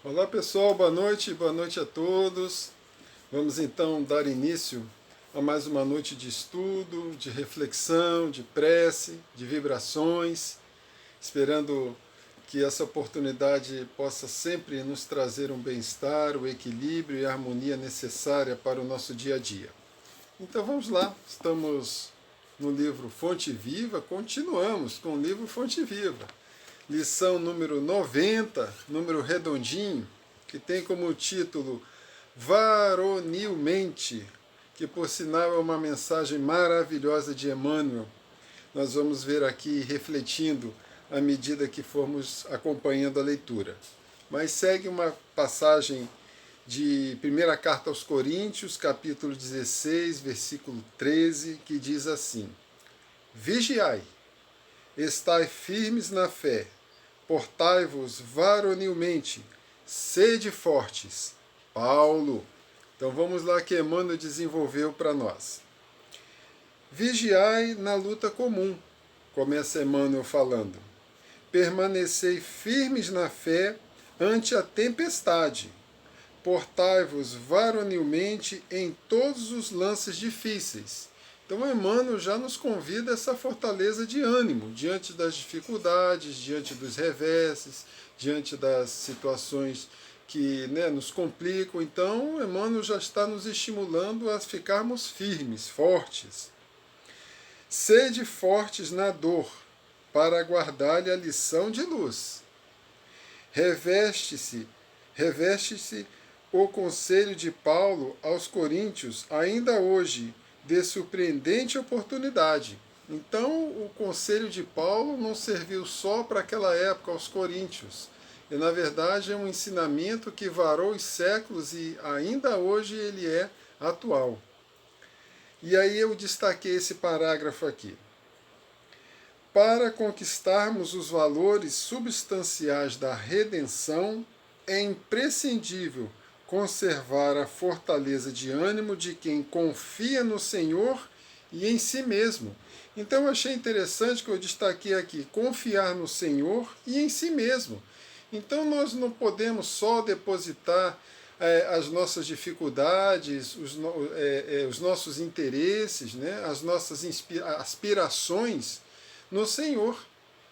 Olá pessoal, boa noite a todos. Vamos então dar início a mais uma noite de estudo, de reflexão, de prece, de vibrações, esperando que essa oportunidade possa sempre nos trazer um bem-estar, o equilíbrio e a harmonia necessária para o nosso dia a dia. Então vamos lá, estamos no livro Fonte Viva, continuamos com o livro Fonte Viva. Lição número 90, número redondinho, que tem como título Varonilmente, que por sinal é uma mensagem maravilhosa de Emmanuel. Nós vamos ver aqui refletindo à medida que formos acompanhando a leitura. Mas segue uma passagem de primeira carta aos Coríntios, capítulo 16, versículo 13, que diz assim: Vigiai, estai firmes na fé, portai-vos varonilmente, sede fortes. Paulo. Então vamos lá que Emmanuel desenvolveu para nós. Vigiai na luta comum, começa Emmanuel falando. Permanecei firmes na fé ante a tempestade. Portai-vos varonilmente em todos os lances difíceis. Então Emmanuel já nos convida a essa fortaleza de ânimo diante das dificuldades, diante dos reveses, diante das situações que nos complicam. Então Emmanuel já está nos estimulando a ficarmos firmes, fortes. Sede fortes na dor, para guardar-lhe a lição de luz. Reveste-se o conselho de Paulo aos Coríntios, ainda hoje, de surpreendente oportunidade. Então, o conselho de Paulo não serviu só para aquela época aos coríntios. E, na verdade, é um ensinamento que varou os séculos e ainda hoje ele é atual. E aí eu destaquei esse parágrafo aqui. Para conquistarmos os valores substanciais da redenção, é imprescindível conservar a fortaleza de ânimo de quem confia no Senhor e em si mesmo. Então eu achei interessante que eu destaquei aqui, confiar no Senhor e em si mesmo. Então nós não podemos só depositar as nossas dificuldades, os nossos interesses, as nossas aspirações no Senhor.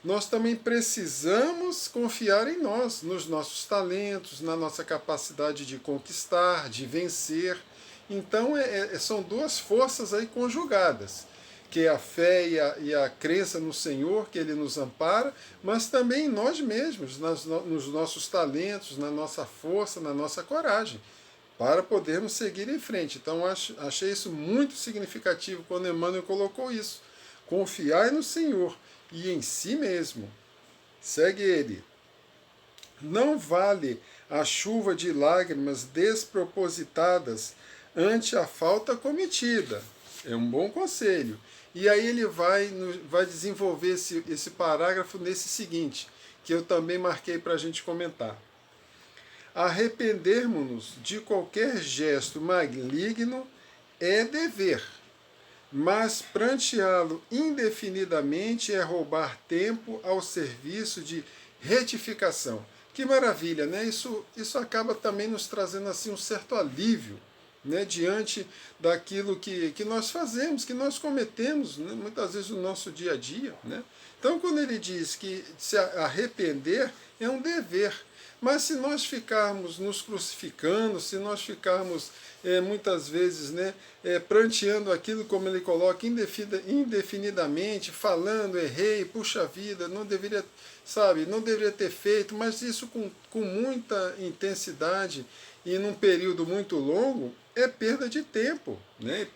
Nós também precisamos confiar em nós, nos nossos talentos, na nossa capacidade de conquistar, de vencer. Então, são duas forças aí conjugadas, que é a fé e a crença no Senhor, que Ele nos ampara, mas também em nós mesmos, nos nossos talentos, na nossa força, na nossa coragem, para podermos seguir em frente. Então, achei isso muito significativo quando Emmanuel colocou isso. Confiai no Senhor e em si mesmo. Segue ele. Não vale a chuva de lágrimas despropositadas ante a falta cometida. É um bom conselho. E aí ele vai desenvolver esse parágrafo nesse seguinte, que eu também marquei para a gente comentar. Arrependermos-nos de qualquer gesto maligno é dever, mas pranteá-lo indefinidamente é roubar tempo ao serviço de retificação. Que maravilha, né? Isso acaba também nos trazendo assim um certo alívio, diante daquilo que nós fazemos, que nós cometemos, muitas vezes no nosso dia a dia. Então, quando ele diz que se arrepender é um dever, mas se nós ficarmos nos crucificando, se nós ficarmos muitas vezes pranteando aquilo, como ele coloca, indefinidamente, falando, errei, puxa vida, não deveria, não deveria ter feito, mas isso com muita intensidade e num período muito longo, é perda de tempo.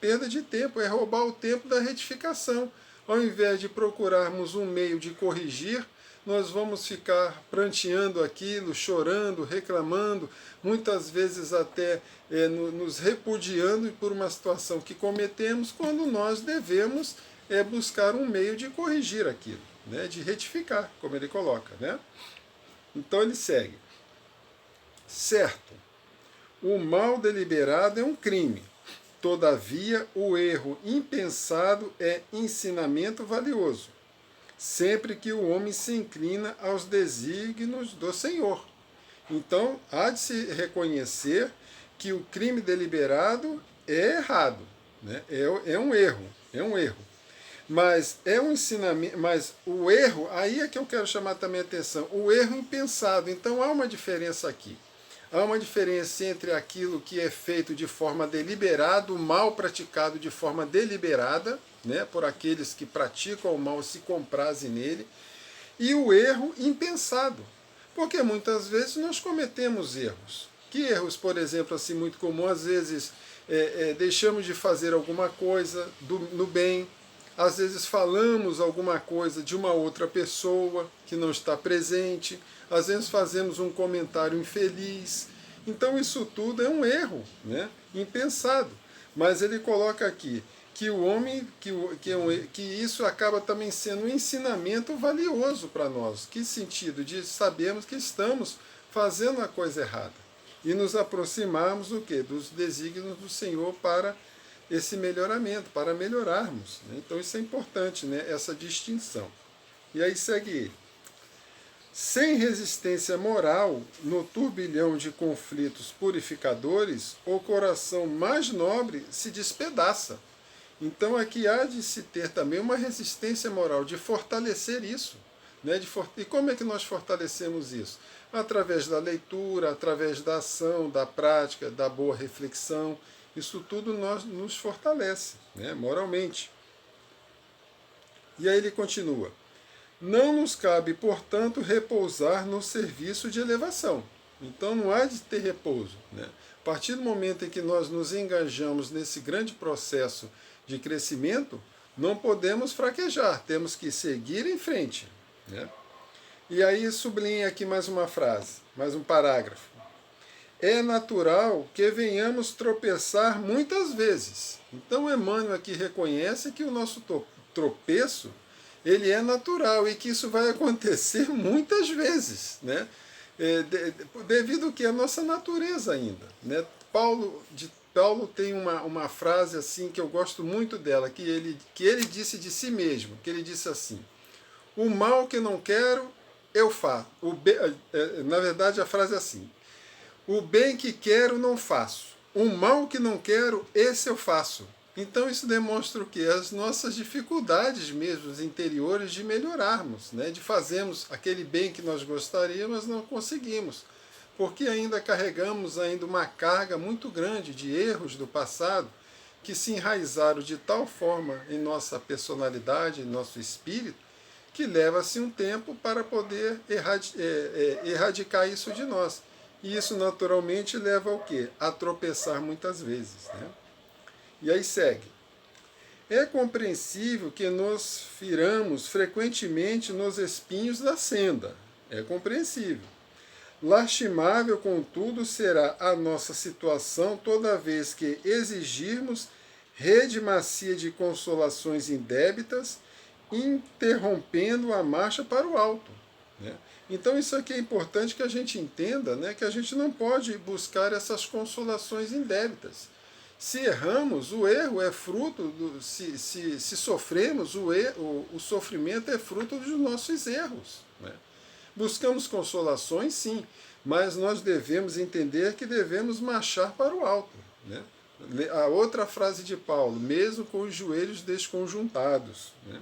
Perda de tempo, é roubar o tempo da retificação. Ao invés de procurarmos um meio de corrigir, nós vamos ficar pranteando aquilo, chorando, reclamando, muitas vezes até nos repudiando por uma situação que cometemos, quando nós devemos buscar um meio de corrigir aquilo, de retificar, como ele coloca. Então ele segue. Certo, o mal deliberado é um crime. Todavia, o erro impensado é ensinamento valioso, sempre que o homem se inclina aos desígnios do Senhor Então, há de se reconhecer que o crime deliberado é errado, né? É um erro, é um erro. Mas é um ensinamento, mas o erro, aí é que eu quero chamar também a atenção, o erro impensado. Então há uma diferença aqui. Há uma diferença entre aquilo que é feito de forma deliberada, o mal praticado de forma deliberada, né, por aqueles que praticam o mal e se comprazem nele, e o erro impensado. Porque muitas vezes nós cometemos erros. Que erros, por exemplo, assim muito comum, às vezes deixamos de fazer alguma coisa no bem, às vezes falamos alguma coisa de uma outra pessoa que não está presente, às vezes fazemos um comentário infeliz. Então isso tudo é um erro, né? Impensado. Mas ele coloca aqui que o homem, que isso acaba também sendo um ensinamento valioso para nós. Que sentido? De sabermos que estamos fazendo a coisa errada. E nos aproximarmos do quê? Dos desígnios do Senhor para esse melhoramento, para melhorarmos. Né? Então isso é importante, né? Essa distinção. E aí segue ele. Sem resistência moral, no turbilhão de conflitos purificadores, o coração mais nobre se despedaça. Então aqui há de se ter também uma resistência moral, de fortalecer isso. Né? E como é que nós fortalecemos isso? Através da leitura, através da ação, da prática, da boa reflexão. Isso tudo nos fortalece, né? Moralmente. E aí ele continua. Não nos cabe, portanto, repousar no serviço de elevação. Então não há de ter repouso. Né? A partir do momento em que nós nos engajamos nesse grande processo de crescimento, não podemos fraquejar, temos que seguir em frente. Né? E aí sublinha aqui mais uma frase, mais um parágrafo. É natural que venhamos tropeçar muitas vezes. Então Emmanuel aqui reconhece que o nosso tropeço ele é natural e que isso vai acontecer muitas vezes, né? Devido que é a nossa natureza ainda. Né? Paulo tem uma frase assim que eu gosto muito dela, que ele disse de si mesmo, que ele disse assim, o mal que não quero, eu faço. Na verdade a frase é assim, o bem que quero, não faço. O mal que não quero, esse eu faço. Então isso demonstra o quê? As nossas dificuldades mesmo interiores de melhorarmos, né? De fazermos aquele bem que nós gostaríamos, mas não conseguimos. Porque ainda carregamos ainda uma carga muito grande de erros do passado que se enraizaram de tal forma em nossa personalidade, em nosso espírito, que leva-se um tempo para poder erradicar isso de nós. E isso naturalmente leva ao quê? A tropeçar muitas vezes. Né? E aí segue. É compreensível que nos firamos frequentemente nos espinhos da senda. É compreensível. Lastimável, contudo, será a nossa situação toda vez que exigirmos rede macia de consolações indébitas, interrompendo a marcha para o alto. Né? Então isso aqui é importante que a gente entenda, né, que a gente não pode buscar essas consolações indébitas. Se erramos, o erro é fruto, se sofremos, o sofrimento é fruto dos nossos erros. Né? Buscamos consolações, sim, mas nós devemos entender que devemos marchar para o alto. Né? A outra frase de Paulo, mesmo com os joelhos desconjuntados. Né?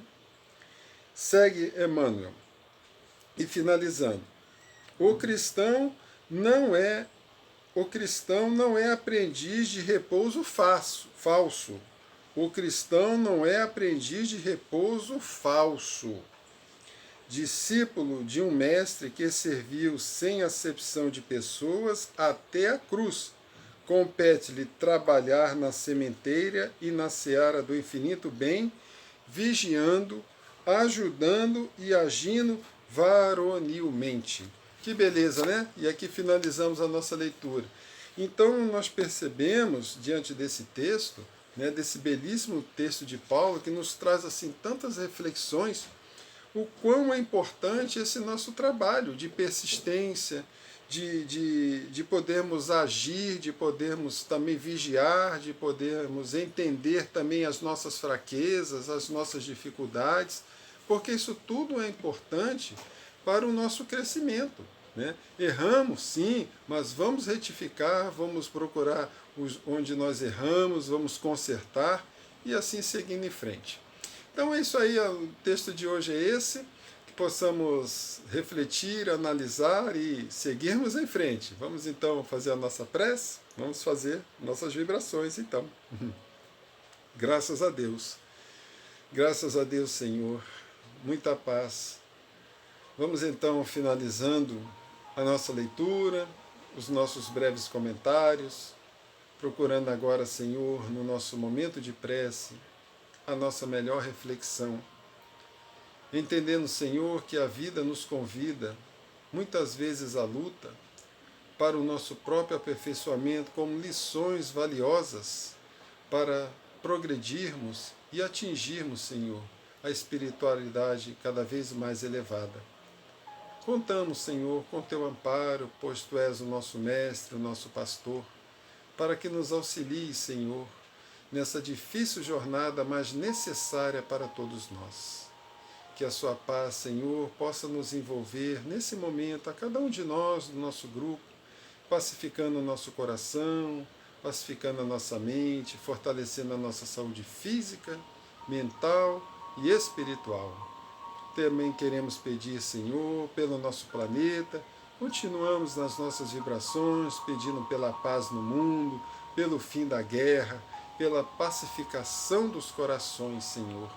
Segue Emmanuel. E finalizando, o cristão não é aprendiz de repouso falso. O cristão não é aprendiz de repouso falso. Discípulo de um mestre que serviu sem acepção de pessoas até a cruz. Compete-lhe trabalhar na sementeira e na seara do infinito bem, vigiando, ajudando e agindo varonilmente. Que beleza, né? E aqui finalizamos a nossa leitura. Então nós percebemos, diante desse texto, né, desse belíssimo texto de Paulo, que nos traz assim tantas reflexões, o quão é importante esse nosso trabalho de persistência, de podermos agir, de podermos também vigiar, de podermos entender também as nossas fraquezas, as nossas dificuldades, porque isso tudo é importante para o nosso crescimento. né? Erramos, sim, mas vamos retificar, vamos procurar onde nós erramos, vamos consertar e assim seguindo em frente. Então é isso aí, o texto de hoje é esse, que possamos refletir, analisar e seguirmos em frente. Vamos então fazer a nossa prece, vamos fazer nossas vibrações então. Graças a Deus. Graças a Deus, Senhor. Muita paz. Vamos então finalizando a nossa leitura, os nossos breves comentários, procurando agora, Senhor, no nosso momento de prece, a nossa melhor reflexão. Entendendo, Senhor, que a vida nos convida, muitas vezes à luta, para o nosso próprio aperfeiçoamento, como lições valiosas para progredirmos e atingirmos, Senhor, a espiritualidade cada vez mais elevada. Contamos, Senhor, com teu amparo, pois tu és o nosso mestre, o nosso pastor, para que nos auxilie, Senhor, nessa difícil jornada, mas necessária para todos nós. Que a sua paz, Senhor, possa nos envolver nesse momento, a cada um de nós, do nosso grupo, pacificando o nosso coração, pacificando a nossa mente, fortalecendo a nossa saúde física, mental e espiritual. Também queremos pedir, Senhor, pelo nosso planeta, continuamos nas nossas vibrações, pedindo pela paz no mundo, pelo fim da guerra, pela pacificação dos corações, Senhor,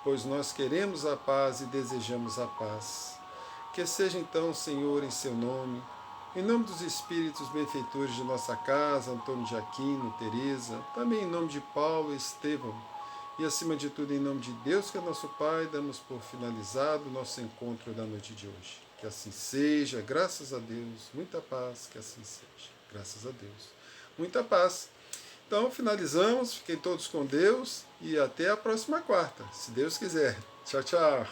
pois nós queremos a paz e desejamos a paz. Que seja então, Senhor, em seu nome, em nome dos espíritos benfeitores de nossa casa, Antônio de Aquino, Teresa, também em nome de Paulo e Estevão, e acima de tudo em nome de Deus, que é nosso Pai, damos por finalizado o nosso encontro da noite de hoje. Que assim seja, graças a Deus, muita paz, que assim seja, graças a Deus, muita paz. Então finalizamos, fiquem todos com Deus e até a próxima quarta, se Deus quiser. Tchau, tchau.